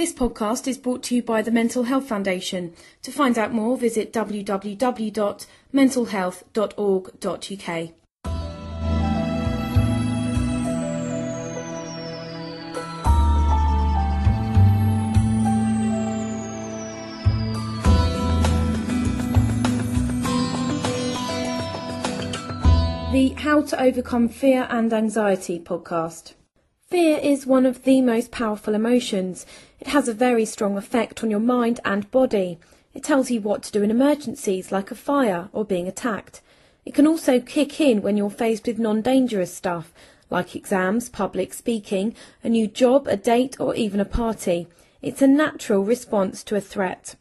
This podcast is brought to you by the Mental Health Foundation. To find out more, visit www.mentalhealth.org.uk. The How to Overcome Fear and Anxiety podcast. Fear is one of the most powerful emotions. It has a very strong effect on your mind and body. It tells you what to do in emergencies like a fire or being attacked. It can also kick in when you're faced with non-dangerous stuff like exams, public speaking, a new job, a date or even a party. It's a natural response to a threat.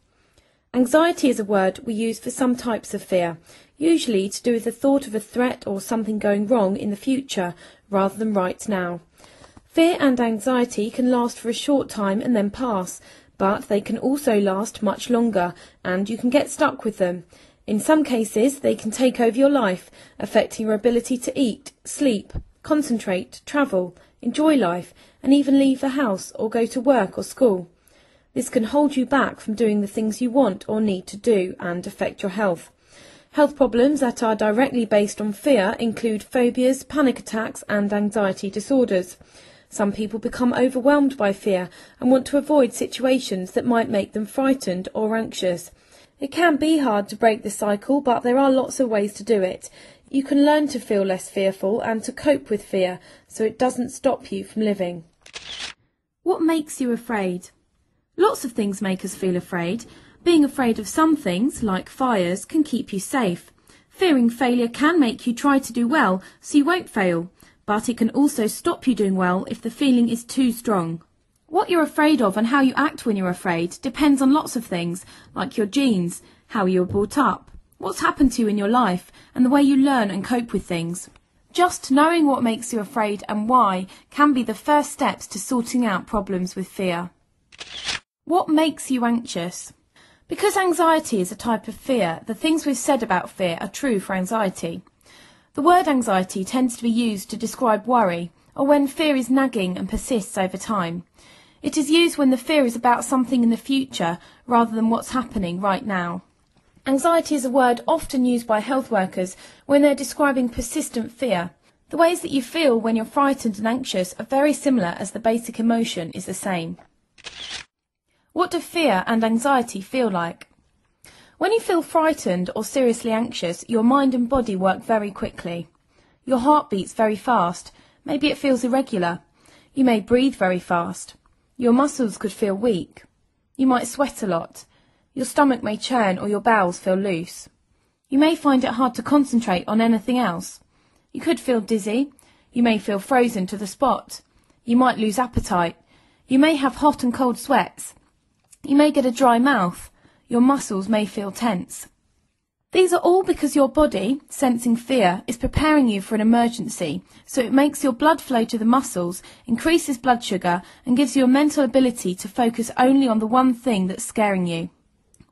Anxiety is a word we use for some types of fear, usually to do with the thought of a threat or something going wrong in the future rather than right now. Fear and anxiety can last for a short time and then pass, but they can also last much longer and you can get stuck with them. In some cases, they can take over your life, affecting your ability to eat, sleep, concentrate, travel, enjoy life, and even leave the house or go to work or school. This can hold you back from doing the things you want or need to do and affect your health. Health problems that are directly based on fear include phobias, panic attacks, and anxiety disorders. Some people become overwhelmed by fear and want to avoid situations that might make them frightened or anxious. It can be hard to break the cycle, but there are lots of ways to do it. You can learn to feel less fearful and to cope with fear so it doesn't stop you from living. What makes you afraid? Lots of things make us feel afraid. Being afraid of some things, like fires, can keep you safe. Fearing failure can make you try to do well so you won't fail. But it can also stop you doing well if the feeling is too strong. What you're afraid of and how you act when you're afraid depends on lots of things, like your genes, how you were brought up, what's happened to you in your life, and the way you learn and cope with things. Just knowing what makes you afraid and why can be the first steps to sorting out problems with fear. What makes you anxious? Because anxiety is a type of fear, the things we've said about fear are true for anxiety. The word anxiety tends to be used to describe worry, or when fear is nagging and persists over time. It is used when the fear is about something in the future rather than what's happening right now. Anxiety is a word often used by health workers when they're describing persistent fear. The ways that you feel when you're frightened and anxious are very similar as the basic emotion is the same. What do fear and anxiety feel like? When you feel frightened or seriously anxious, your mind and body work very quickly. Your heart beats very fast. Maybe it feels irregular. You may breathe very fast. Your muscles could feel weak. You might sweat a lot. Your stomach may churn or your bowels feel loose. You may find it hard to concentrate on anything else. You could feel dizzy. You may feel frozen to the spot. You might lose appetite. You may have hot and cold sweats. You may get a dry mouth. Your muscles may feel tense. These are all because your body, sensing fear, is preparing you for an emergency, so it makes your blood flow to the muscles, increases blood sugar, and gives you a mental ability to focus only on the one thing that's scaring you.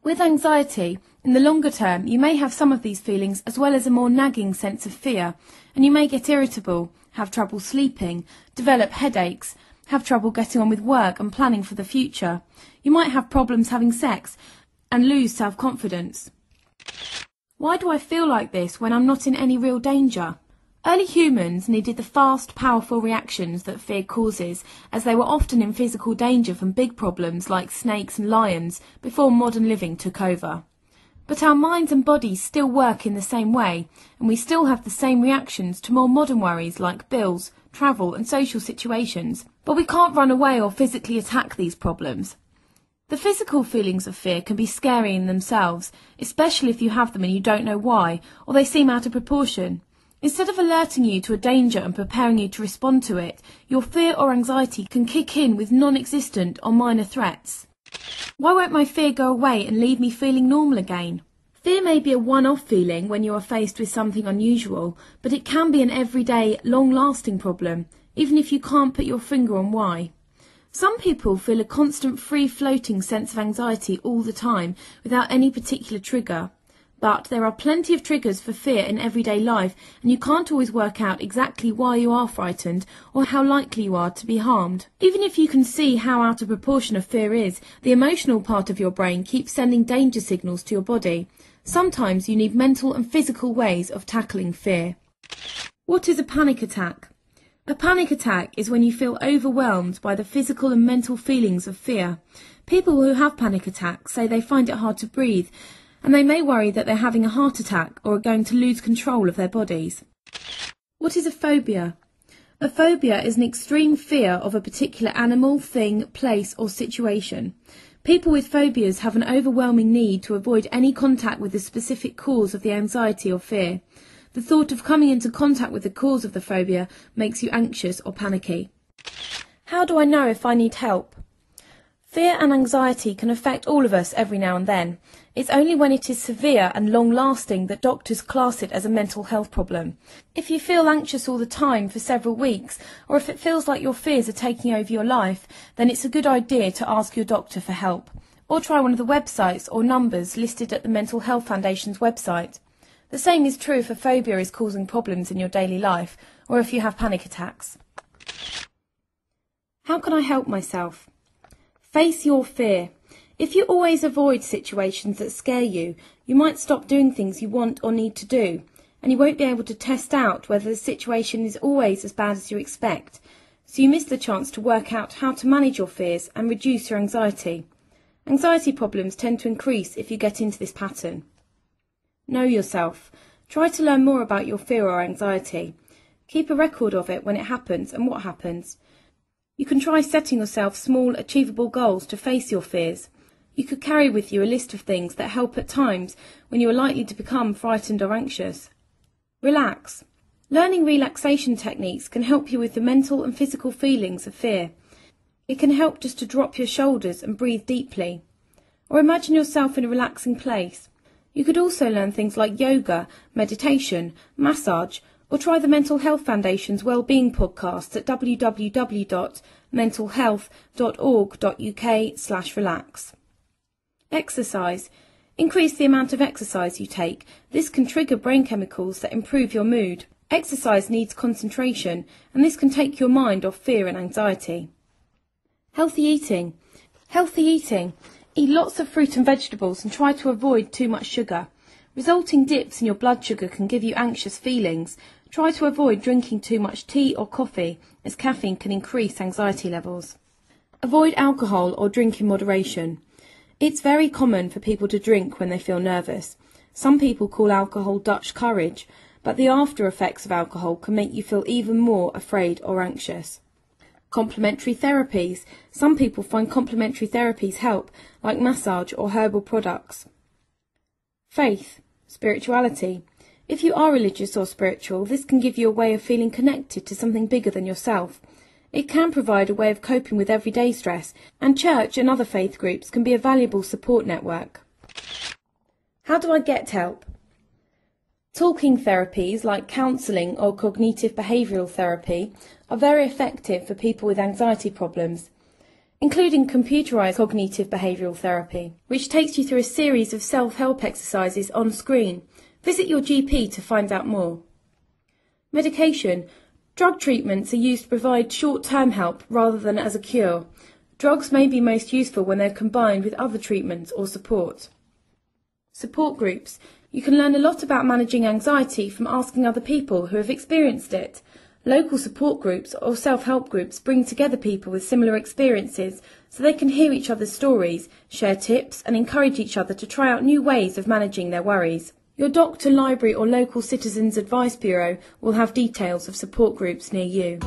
With anxiety, in the longer term, you may have some of these feelings as well as a more nagging sense of fear, and you may get irritable, have trouble sleeping, develop headaches, have trouble getting on with work and planning for the future. You might have problems having sex, and lose self-confidence. Why do I feel like this when I'm not in any real danger? Early humans needed the fast, powerful reactions that fear causes, as they were often in physical danger from big problems like snakes and lions before modern living took over. But our minds and bodies still work in the same way, and we still have the same reactions to more modern worries like bills, travel and social situations. But we can't run away or physically attack these problems. The physical feelings of fear can be scary in themselves, especially if you have them and you don't know why, or they seem out of proportion. Instead of alerting you to a danger and preparing you to respond to it, your fear or anxiety can kick in with non-existent or minor threats. Why won't my fear go away and leave me feeling normal again? Fear may be a one-off feeling when you are faced with something unusual, but it can be an everyday, long-lasting problem, even if you can't put your finger on why. Some people feel a constant free-floating sense of anxiety all the time without any particular trigger. But there are plenty of triggers for fear in everyday life, and you can't always work out exactly why you are frightened or how likely you are to be harmed. Even if you can see how out of proportion a fear is, the emotional part of your brain keeps sending danger signals to your body. Sometimes you need mental and physical ways of tackling fear. What is a panic attack? A panic attack is when you feel overwhelmed by the physical and mental feelings of fear. People who have panic attacks say they find it hard to breathe, and they may worry that they're having a heart attack or are going to lose control of their bodies. What is a phobia? A phobia is an extreme fear of a particular animal, thing, place or situation. People with phobias have an overwhelming need to avoid any contact with the specific cause of the anxiety or fear. The thought of coming into contact with the cause of the phobia makes you anxious or panicky. How do I know if I need help? Fear and anxiety can affect all of us every now and then. It's only when it is severe and long-lasting that doctors class it as a mental health problem. If you feel anxious all the time for several weeks, or if it feels like your fears are taking over your life, then it's a good idea to ask your doctor for help. Or try one of the websites or numbers listed at the Mental Health Foundation's website. The same is true if a phobia is causing problems in your daily life, or if you have panic attacks. How can I help myself? Face your fear. If you always avoid situations that scare you, you might stop doing things you want or need to do, and you won't be able to test out whether the situation is always as bad as you expect, so you miss the chance to work out how to manage your fears and reduce your anxiety. Anxiety problems tend to increase if you get into this pattern. Know yourself. Try to learn more about your fear or anxiety. Keep a record of it when it happens and what happens. You can try setting yourself small, achievable goals to face your fears. You could carry with you a list of things that help at times when you are likely to become frightened or anxious. Relax. Learning relaxation techniques can help you with the mental and physical feelings of fear. It can help just to drop your shoulders and breathe deeply. Or imagine yourself in a relaxing place. You could also learn things like yoga, meditation, massage, or try the Mental Health Foundation's Wellbeing podcast at www.mentalhealth.org.uk/relax. Exercise. Increase the amount of exercise you take. This can trigger brain chemicals that improve your mood. Exercise needs concentration, and this can take your mind off fear and anxiety. Healthy eating. Healthy eating. Eat lots of fruit and vegetables and try to avoid too much sugar. Resulting dips in your blood sugar can give you anxious feelings. Try to avoid drinking too much tea or coffee, as caffeine can increase anxiety levels. Avoid alcohol or drink in moderation. It's very common for people to drink when they feel nervous. Some people call alcohol Dutch courage, but the after effects of alcohol can make you feel even more afraid or anxious. Complementary therapies. Some people find complementary therapies help, like massage or herbal products. Faith, spirituality. If you are religious or spiritual, this can give you a way of feeling connected to something bigger than yourself. It can provide a way of coping with everyday stress, and church and other faith groups can be a valuable support network. How do I get help? Talking therapies like counselling or cognitive behavioural therapy are very effective for people with anxiety problems, including computerised cognitive behavioural therapy, which takes you through a series of self-help exercises on screen. Visit your GP to find out more. Medication. Drug treatments are used to provide short-term help rather than as a cure. Drugs may be most useful when they're combined with other treatments or support. Support groups. You can learn a lot about managing anxiety from asking other people who have experienced it. Local support groups or self-help groups bring together people with similar experiences so they can hear each other's stories, share tips and encourage each other to try out new ways of managing their worries. Your doctor, library or local Citizens Advice Bureau will have details of support groups near you.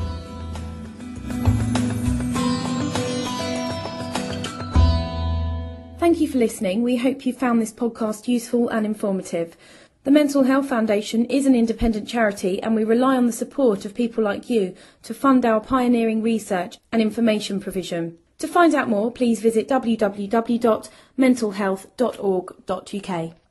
Thank you for listening. We hope you found this podcast useful and informative. The Mental Health Foundation is an independent charity and we rely on the support of people like you to fund our pioneering research and information provision. To find out more, please visit www.mentalhealth.org.uk.